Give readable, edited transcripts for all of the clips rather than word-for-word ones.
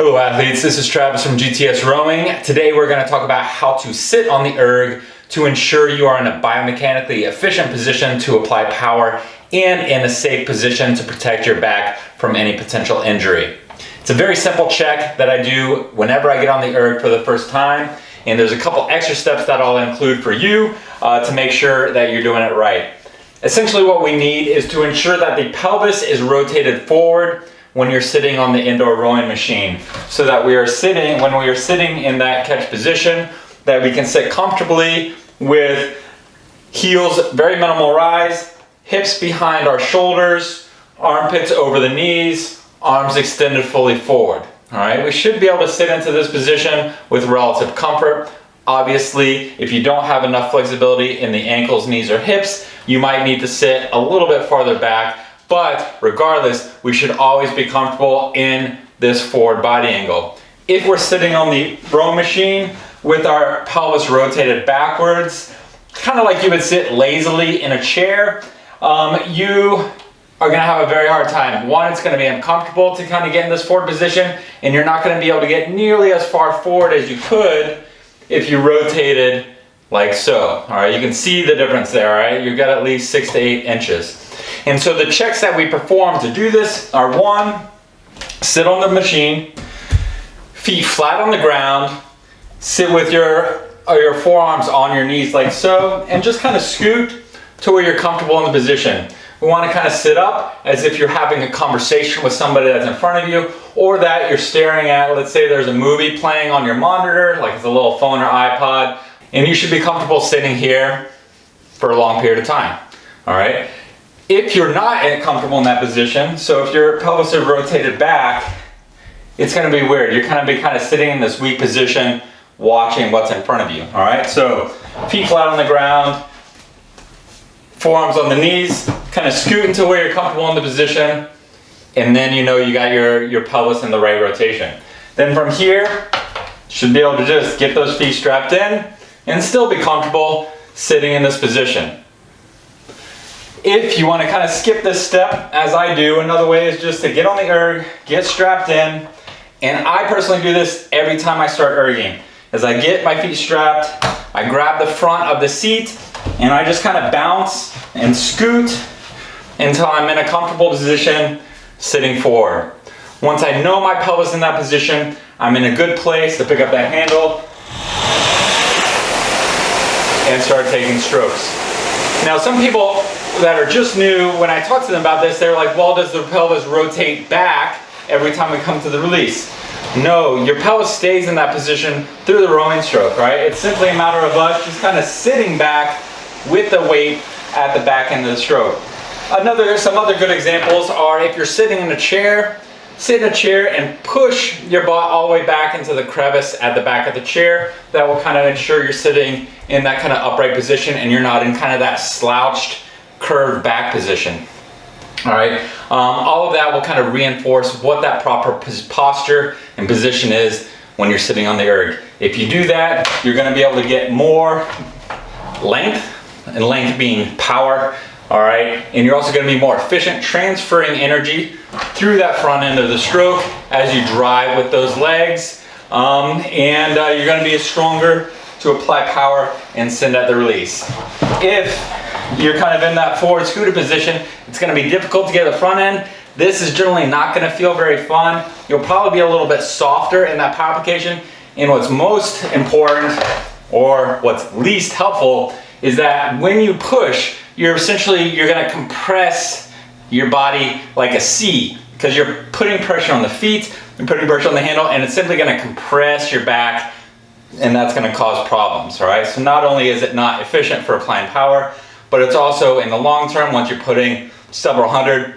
Hello athletes, this is Travis from GTS Rowing. Today we're going to talk about how to sit on the erg to ensure you are in a biomechanically efficient position to apply power and in a safe position to protect your back from any potential injury. It's a very simple check that I do whenever I get on the erg for the first time, and there's a couple extra steps that I'll include for you to make sure that you're doing it right. Essentially what we need is to ensure that the pelvis is rotated forward when you're sitting on the indoor rowing machine, so that when we are sitting in that catch position, that we can sit comfortably with heels very minimal rise, hips behind our shoulders, armpits over the knees, arms extended fully forward. All right, we should be able to sit into this position with relative comfort. Obviously, if you don't have enough flexibility in the ankles, knees, or hips, you might need to sit a little bit farther back. But regardless, we should always be comfortable in this forward body angle. If we're sitting on the row machine with our pelvis rotated backwards, kind of like you would sit lazily in a chair, you are going to have a very hard time. One, it's going to be uncomfortable to kind of get in this forward position, and you're not going to be able to get nearly as far forward as you could if you rotated like so. All right, you can see the difference there. All right, you've got at least 6 to 8 inches. And so the checks that we perform to do this are: 1, sit on the machine, feet flat on the ground, sit with your forearms on your knees like so, and just kind of scoot to where you're comfortable in the position. We want to kind of sit up as if you're having a conversation with somebody that's in front of you, or that you're staring at, let's say there's a movie playing on your monitor, like it's a little phone or iPod, and you should be comfortable sitting here for a long period of time. All right. If you're not comfortable in that position, so if your pelvis is rotated back, it's going to be weird. You're kind of sitting in this weak position, watching what's in front of you. All right, so feet flat on the ground, forearms on the knees, kind of scoot until where you're comfortable in the position, and then you know you got your pelvis in the right rotation. Then from here, should be able to just get those feet strapped in and still be comfortable sitting in this position. If you want to kind of skip this step, as I do, another way is just to get on the erg, get strapped in, and I personally do this every time I start erging. As I get my feet strapped, I grab the front of the seat, and I just kind of bounce and scoot until I'm in a comfortable position, sitting forward. Once I know my pelvis is in that position, I'm in a good place to pick up that handle and start taking strokes. Now, some people that are just new, when I talk to them about this, they're like, well, does the pelvis rotate back every time we come to the release? No, your pelvis stays in that position through the rowing stroke, right? It's simply a matter of us just kind of sitting back with the weight at the back end of the stroke. Some other good examples are if you're sitting in a chair, sit in a chair and push your butt all the way back into the crevice at the back of the chair. That will kind of ensure you're sitting in that kind of upright position and you're not in kind of that slouched, curved back position. All right, all of that will kind of reinforce what that proper posture and position is when you're sitting on the erg. If you do that, you're going to be able to get more length, and length being power. All right, and you're also going to be more efficient transferring energy through that front end of the stroke as you drive with those legs, and you're going to be stronger to apply power and send at the release. If you're kind of in that forward scooter position, it's going to be difficult to get the front end. This is generally not going to feel very fun. You'll probably be a little bit softer in that power application. And what's most important, or what's least helpful, is that when you push, you're going to compress your body like a C, because you're putting pressure on the feet, you're putting pressure on the handle, and it's simply going to compress your back, and that's going to cause problems. All right. So not only is it not efficient for applying power, but it's also, in the long term, once you're putting several hundred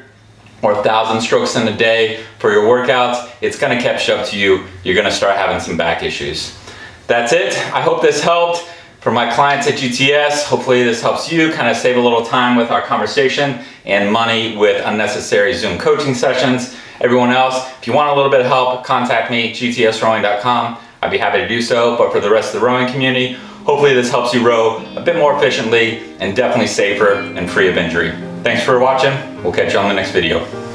or 1,000 strokes in a day for your workouts, it's going to catch up to you. You're going to start having some back issues. That's it. I hope this helped. For my clients at GTS, hopefully this helps you kind of save a little time with our conversation and money with unnecessary Zoom coaching sessions. Everyone else, if you want a little bit of help, contact me, gtsrowing.com. I'd be happy to do so. But for the rest of the rowing community, hopefully this helps you row a bit more efficiently and definitely safer and free of injury. Thanks for watching. We'll catch you on the next video.